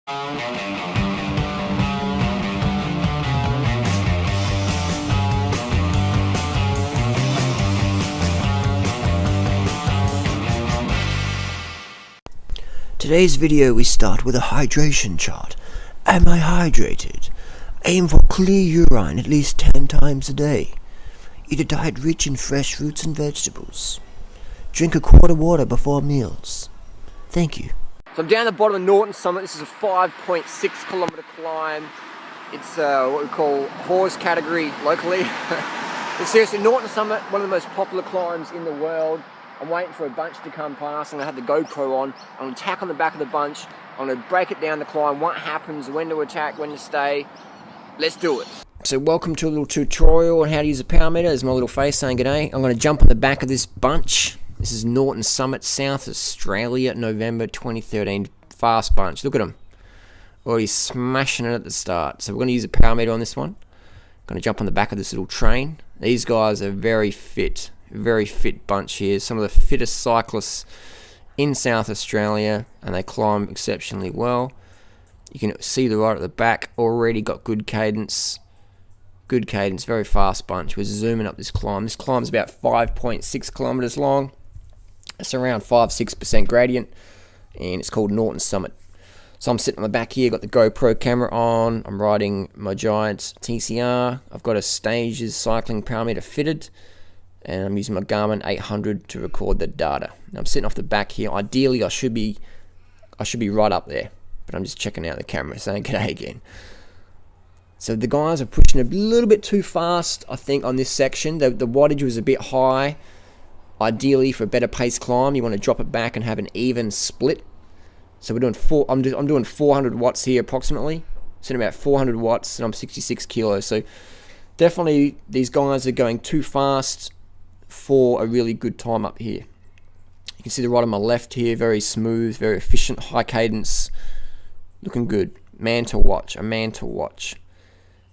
Today's video we start with a hydration chart. Am I hydrated? Aim for clear urine at least 10 times a day. Eat a diet rich in fresh fruits and vegetables. Drink a quart of water before meals. Thank you. So I'm down at the bottom of Norton Summit. This is a 5.6 kilometre climb. It's what we call horse category locally. But seriously, Norton Summit, one of the most popular climbs in the world. I'm waiting for a bunch to come past. I'm going to have the GoPro on. I'm going to tack on the back of the bunch. I'm going to break it down the climb, what happens, when to attack, when to stay. Let's do it. So welcome to a little tutorial on how to use a power meter. There's my little face saying g'day. I'm going to jump on the back of this bunch. This is Norton Summit, South Australia, November 2013. Fast bunch. Look at them. Already smashing it at the start. So we're going to use a power meter on this one. Going to jump on the back of this little train. These guys are very fit bunch here. Some of the fittest cyclists in South Australia, and they climb exceptionally well. You can see the right at the back already got good cadence. Good cadence, very fast bunch. We're zooming up this climb. This climb's about 5.6 kilometers long. It's around 5-6% gradient, and it's called Norton Summit. So I'm sitting on the back here, got the GoPro camera on. I'm riding my Giant TCR. I've got a Stages cycling power meter fitted, and I'm using my Garmin 800 to record the data. Now I'm sitting off the back here. Ideally, I should be right up there, but I'm just checking out the camera, saying g'day again. So the guys are pushing a little bit too fast, I think, on this section. The wattage was a bit high. Ideally, for a better pace climb, you want to drop it back and have an even split. So we're doing I'm doing 400 watts here approximately. Sitting about 400 watts, and I'm 66 kilos. So definitely, these guys are going too fast for a really good time up here. You can see the right on my left here, very smooth, very efficient, high cadence, looking good. Man to watch, a man to watch.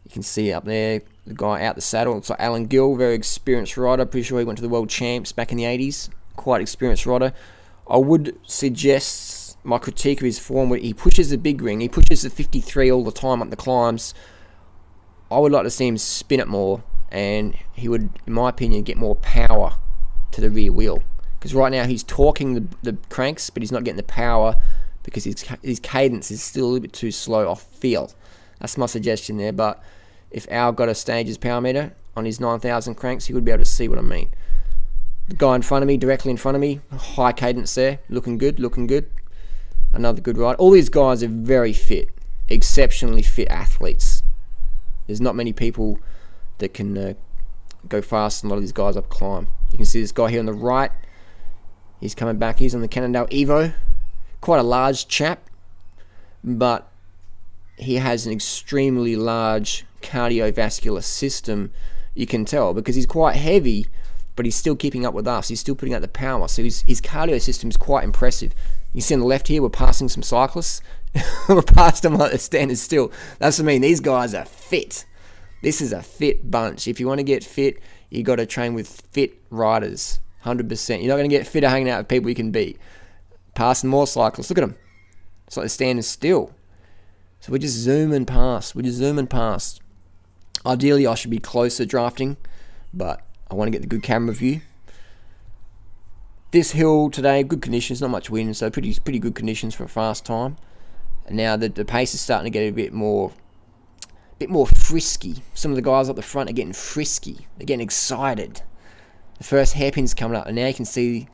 You can see up there, the guy out the saddle. It's like Alan Gill, very experienced rider. Pretty sure he went to the World Champs back in the 80s. Quite experienced rider. I would suggest my critique of his form, where he pushes the big ring, he pushes the 53 all the time up the climbs. I would like to see him spin it more, and he would, in my opinion, get more power to the rear wheel. Because right now he's torquing the cranks, but he's not getting the power because his cadence is still a little bit too slow, I feel. That's my suggestion there, but if Al got a Stages power meter on his 9,000 cranks, he would be able to see what I mean. The guy in front of me, directly in front of me, high cadence there, looking good, looking good. Another good ride. All these guys are very fit, exceptionally fit athletes. There's not many people that can go fast than a lot of these guys up climb. You can see this guy here on the right. He's coming back. He's on the Cannondale Evo. Quite a large chap, but he has an extremely large cardiovascular system, you can tell, because he's quite heavy, but he's still keeping up with us. He's still putting out the power. So his cardio system is quite impressive. You see on the left here, we're passing some cyclists. We're past them like they're standing still. That's what I mean. These guys are fit. This is a fit bunch. If you want to get fit, you got to train with fit riders, 100%. You're not going to get fitter hanging out with people you can beat. Passing more cyclists. Look at them. It's like they're standing still. So we're just zooming past. Ideally, I should be closer drafting, but I want to get the good camera view. This hill today, good conditions, not much wind, so pretty good conditions for a fast time. And now the pace is starting to get a bit more frisky. Some of the guys up the front are getting frisky. They're getting excited. The first hairpin's coming up, and now you can see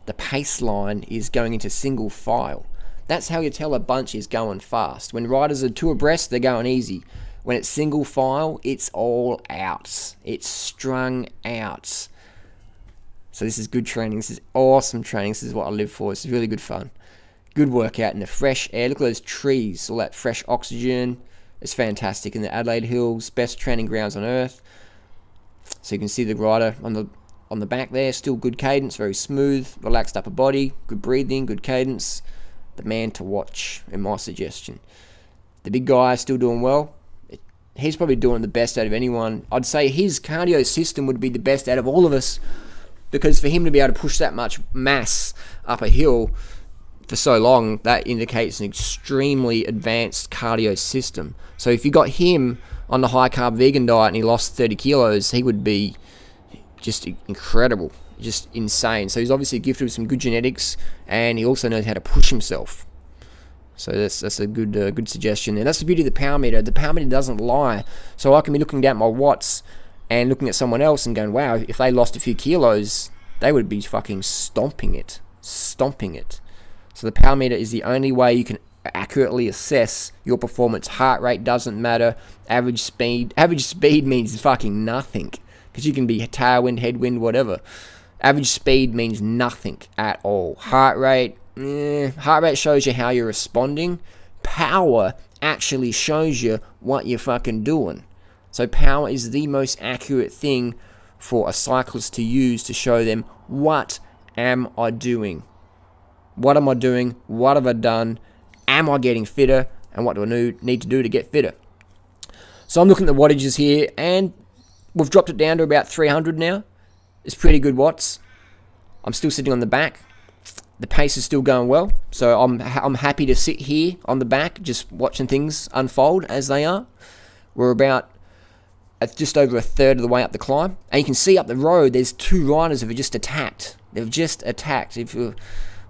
the pace line is going into single file. That's how you tell a bunch is going fast. When riders are two abreast, they're going easy. When it's single file, it's all out. It's strung out. So this is good training. This is awesome training. This is what I live for. It's really good fun. Good workout in the fresh air. Look at those trees, all that fresh oxygen. It's fantastic. In the Adelaide Hills, best training grounds on earth. So you can see the rider on the back there, still good cadence, very smooth, relaxed upper body, good breathing, good cadence. The man to watch, in my suggestion. The big guy is still doing well. He's probably doing the best out of anyone. I'd say his cardio system would be the best out of all of us, because for him to be able to push that much mass up a hill, for so long, that indicates an extremely advanced cardio system. So if you got him on the high carb vegan diet and he lost 30 kilos, he would be just incredible, just insane. So he's obviously gifted with some good genetics, and he also knows how to push himself. So that's a good suggestion. And that's the beauty of the power meter. The power meter doesn't lie. So I can be looking down at my watts and looking at someone else and going, wow, if they lost a few kilos, they would be fucking stomping it. So the power meter is the only way you can accurately assess your performance. Heart rate doesn't matter. Average speed means fucking nothing, because you can be tailwind, headwind, whatever. Average speed means nothing at all. Heart rate shows you how you're responding. Power actually shows you what you're fucking doing. So power is the most accurate thing for a cyclist to use to show them, what am I doing? What am I doing? What have I done? Am I getting fitter? And what do I need to do to get fitter? So I'm looking at the wattages here, and we've dropped it down to about 300 now. It's pretty good watts. I'm still sitting on the back. The pace is still going well, so I'm happy to sit here on the back, just watching things unfold as they are. We're about just over a third of the way up the climb, and you can see up the road there's two riders that have just attacked. They've just attacked. We'll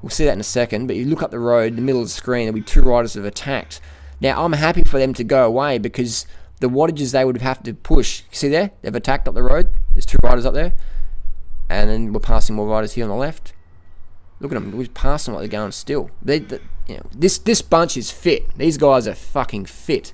see that in a second, but you look up the road, in the middle of the screen, there'll be two riders that have attacked. Now I'm happy for them to go away, because the wattages they would have to push, see there, they've attacked up the road. There's two riders up there, and then we're passing more riders here on the left. Look at them, we're passing like they're going still. This bunch is fit. These guys are fucking fit.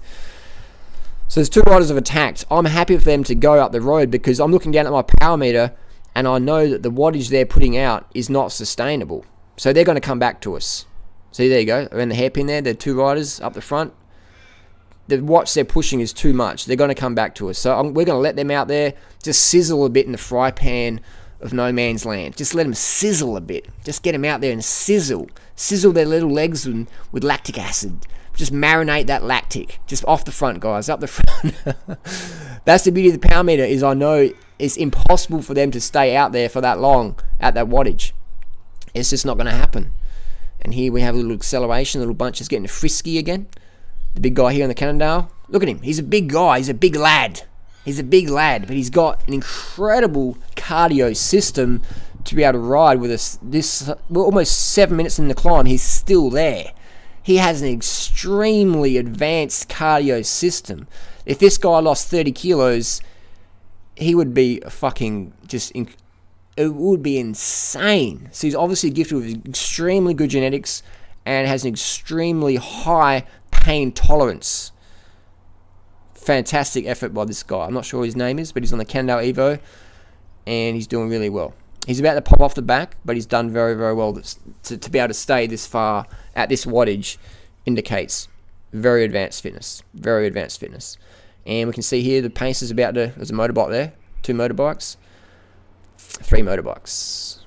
So there's two riders have attacked. I'm happy for them to go up the road, because I'm looking down at my power meter and I know that the wattage they're putting out is not sustainable. So they're going to come back to us. See, there you go, around the hairpin there, the two riders up the front. The watts they're pushing is too much. They're going to come back to us. So we're going to let them out there, just sizzle a bit in the fry pan of no man's land. Just let them sizzle a bit. Just get them out there and sizzle their little legs with lactic acid. Just marinate that lactic just off the front, guys, up the front. That's the beauty of the power meter, is I know it's impossible for them to stay out there for that long at that wattage. It's just not going to happen. And here we have a little acceleration. The little bunch is getting frisky again. The big guy here on the Cannondale, look at him. He's a big guy. He's a big lad. But he's got an incredible cardio system to be able to ride with us. We're almost 7 minutes in the climb. He's still there. He has an extremely advanced cardio system. If this guy lost 30 kilos, he would be fucking just... It would be insane. So he's obviously gifted with extremely good genetics and has an extremely high pain tolerance. Fantastic effort by this guy. I'm not sure what his name is, but he's on the Cannondale Evo, and he's doing really well. He's about to pop off the back, but he's done very, very well. To be able to stay this far at this wattage indicates very advanced fitness. Very advanced fitness. And we can see here the pace is about to... There's a motorbike there. 2 motorbikes. 3 motorbikes.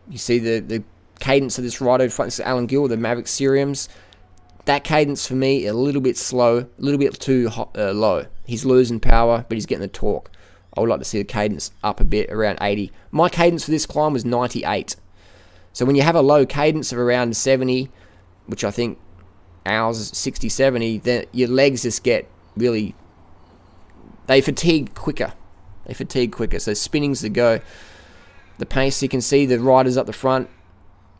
You see the cadence of this rider in front. This is Alan Gill, the Maverick Ceriums. That cadence for me, a little bit slow, a little bit too low. He's losing power, but he's getting the torque. I would like to see the cadence up a bit, around 80. My cadence for this climb was 98. So when you have a low cadence of around 70, which I think ours is 60, 70, then your legs just get really... They fatigue quicker. So spinning's the go. The pace, you can see the riders up the front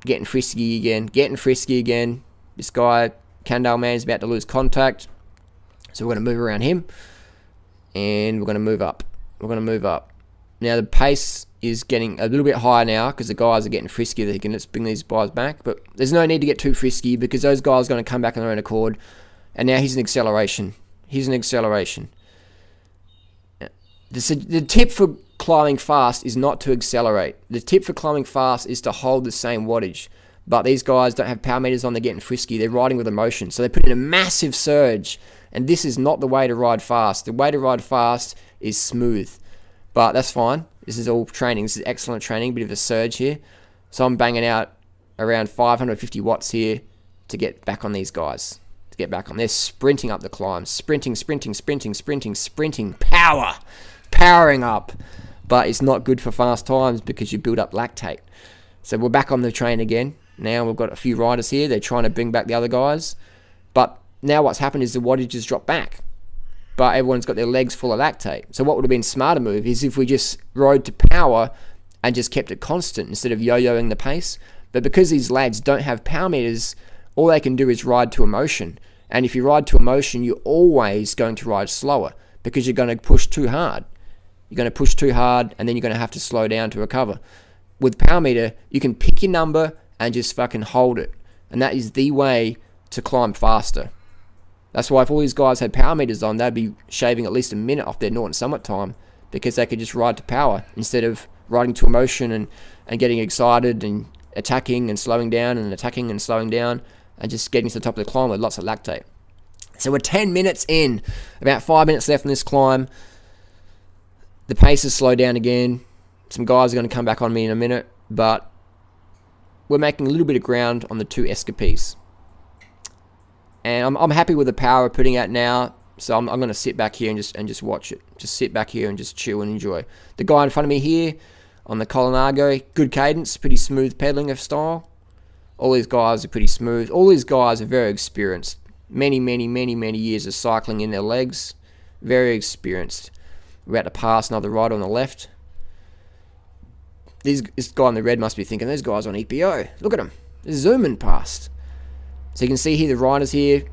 getting frisky again. This guy, Cannondale man, is about to lose contact. So we're going to move around him. And we're going to move up. Now the pace is getting a little bit higher now because the guys are getting frisky. They can just bring these guys back. But there's no need to get too frisky because those guys are going to come back on their own accord. And now he's an acceleration. The tip for climbing fast is not to accelerate. The tip for climbing fast is to hold the same wattage. But these guys don't have power meters on, they're getting frisky, they're riding with emotion. So they put in a massive surge, and this is not the way to ride fast. The way to ride fast is smooth. But that's fine. This is all training. This is excellent training, bit of a surge here. So I'm banging out around 550 watts here to get back on these guys. They're sprinting up the climb. Sprinting. Powering up. But it's not good for fast times because you build up lactate. So we're back on the train again. Now we've got a few riders here. They're trying to bring back the other guys. But now what's happened is the wattage has dropped back. But everyone's got their legs full of lactate. So what would have been a smarter move is if we just rode to power and just kept it constant instead of yo-yoing the pace. But because these lads don't have power meters, all they can do is ride to emotion. And if you ride to emotion, you're always going to ride slower because you're going to push too hard. You're going to push too hard and then you're going to have to slow down to recover. With power meter, you can pick your number and just fucking hold it. And that is the way to climb faster. That's why if all these guys had power meters on, they'd be shaving at least a minute off their Norton Summit time because they could just ride to power instead of riding to emotion and getting excited and attacking and slowing down and attacking and slowing down and just getting to the top of the climb with lots of lactate. So we're 10 minutes in, about 5 minutes left in this climb. The pace has slowed down again. Some guys are going to come back on me in a minute, but we're making a little bit of ground on the two escapees. And I'm happy with the power we're putting out now, so I'm going to sit back here and just watch it. Just sit back here and just chill and enjoy. The guy in front of me here on the Colinago, good cadence, pretty smooth pedaling of style. All these guys are pretty smooth. All these guys are very experienced. Many years of cycling in their legs. Very experienced. We're about to pass another rider on the left. This guy in the red must be thinking, those guys on EPO. Look at them. They're zooming past. So you can see here the riders here.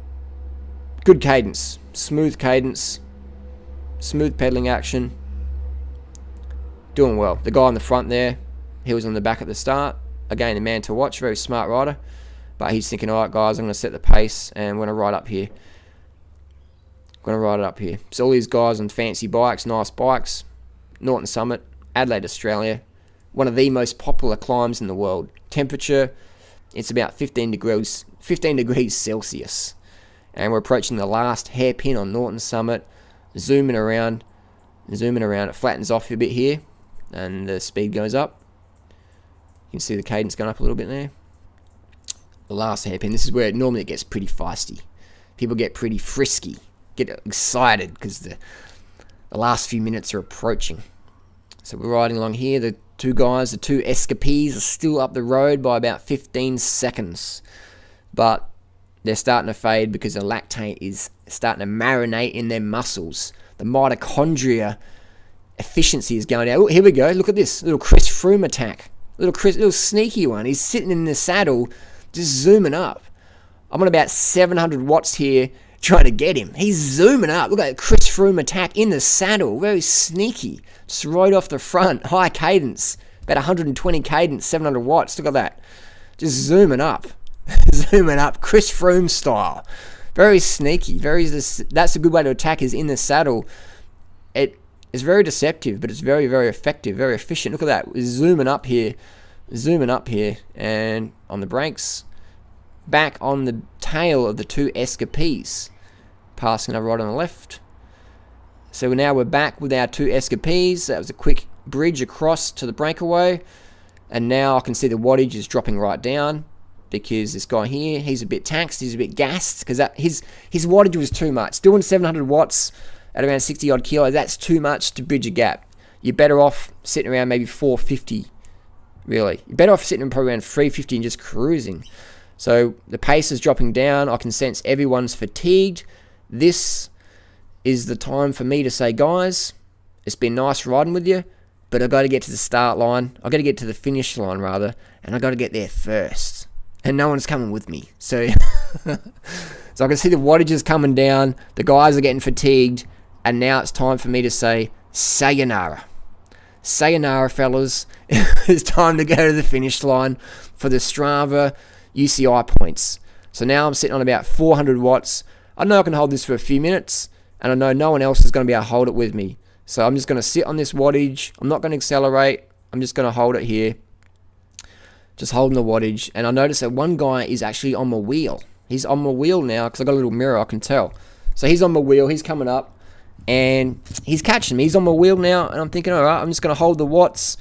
Good cadence. Smooth cadence. Smooth pedaling action. Doing well. The guy on the front there, he was on the back at the start. Again, the man to watch. Very smart rider. But he's thinking, alright guys, I'm going to set the pace and I'm going to ride up here. Going to ride it up here. So all these guys on fancy bikes, nice bikes. Norton Summit, Adelaide, Australia. One of the most popular climbs in the world. Temperature, it's about 15 degrees Celsius. And we're approaching the last hairpin on Norton Summit. Zooming around. It flattens off a bit here. And the speed goes up. You can see the cadence going up a little bit there. The last hairpin. This is where normally it gets pretty feisty. People get pretty frisky. Get excited because the last few minutes are approaching. So we're riding along here. The two guys, the two escapees, are still up the road by about 15 seconds. But they're starting to fade because the lactate is starting to marinate in their muscles. The mitochondria efficiency is going down. Oh, here we go. Look at this. Little Chris Froome attack. Little sneaky one. He's sitting in the saddle, just zooming up. I'm on about 700 watts here trying to get him. He's zooming up. Look at that Chris Froome attack in the saddle. Very sneaky. Just right off the front. High cadence. About 120 cadence, 700 watts. Look at that. Just zooming up. Zooming up. Chris Froome style. Very sneaky. That's a good way to attack, is in the saddle. It's very deceptive, but it's very effective, very efficient. Look at that. We're zooming up here, and on the brakes. Back on the tail of the two escapees. Passing a right on the left. So now we're back with our two escapees. That was a quick bridge across to the breakaway. And now I can see the wattage is dropping right down. Because this guy here, he's a bit taxed, he's a bit gassed. Because his wattage was too much. Doing 700 watts at around 60 odd kilos, that's too much to bridge a gap. You're better off sitting around maybe 450. Really. You're better off sitting probably around 350 and just cruising. So the pace is dropping down. I can sense everyone's fatigued. This is the time for me to say, guys, it's been nice riding with you, but I've got to get to the start line. I've got to get to the finish line, rather, and I've got to get there first. And no one's coming with me. So, so I can see the wattages coming down. The guys are getting fatigued. And now it's time for me to say, sayonara. Sayonara, fellas. It's time to go to the finish line for the Strava UCI points. So now I'm sitting on about 400 watts. I know I can hold this for a few minutes, and I know no one else is going to be able to hold it with me. So I'm just going to sit on this wattage. I'm not going to accelerate. I'm just going to hold it here. Just holding the wattage. And I notice that one guy is actually on my wheel. He's on my wheel now because I've got a little mirror, I can tell. So he's on my wheel. He's coming up. And he's catching me. He's on my wheel now. And I'm thinking, all right, I'm just going to hold the watts.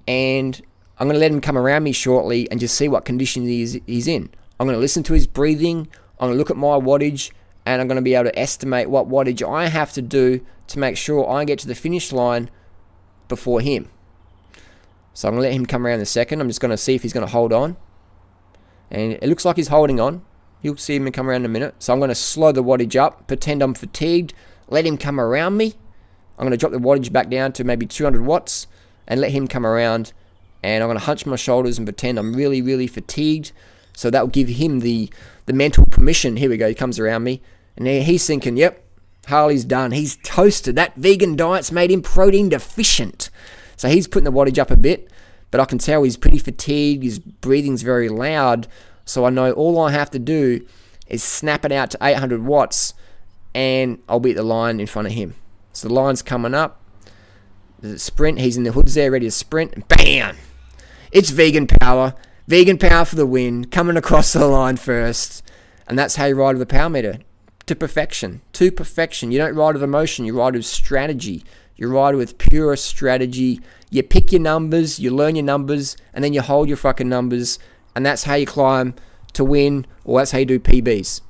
And I'm going to let him come around me shortly and just see what condition he's in. I'm going to listen to his breathing. I'm going to look at my wattage. And I'm going to be able to estimate what wattage I have to do to make sure I get to the finish line before him. So I'm going to let him come around in a second. I'm just going to see if he's going to hold on. And it looks like he's holding on. You'll see him come around in a minute. So I'm going to slow the wattage up, pretend I'm fatigued, let him come around me. I'm going to drop the wattage back down to maybe 200 watts and let him come around. And I'm going to hunch my shoulders and pretend I'm really, really fatigued. So that will give him the mental permission. Here we go. He comes around me. And he's thinking, yep, Harley's done. He's toasted. That vegan diet's made him protein deficient. So he's putting the wattage up a bit. But I can tell he's pretty fatigued. His breathing's very loud. So I know all I have to do is snap it out to 800 watts. And I'll be at the line in front of him. So the line's coming up. There's a sprint. He's in the hoods there, ready to sprint. And bam! It's vegan power. Vegan power for the win. Coming across the line first. And that's how you ride with a power meter. To perfection. To perfection. You don't ride with emotion. You ride with strategy. You ride with pure strategy. You pick your numbers. You learn your numbers. And then you hold your fucking numbers. And that's how you climb to win. Or that's how you do PBs.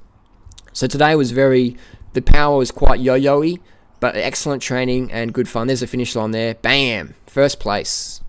So today was the power was quite yo-yo-y. But excellent training and good fun. There's a finish line there. Bam! First place.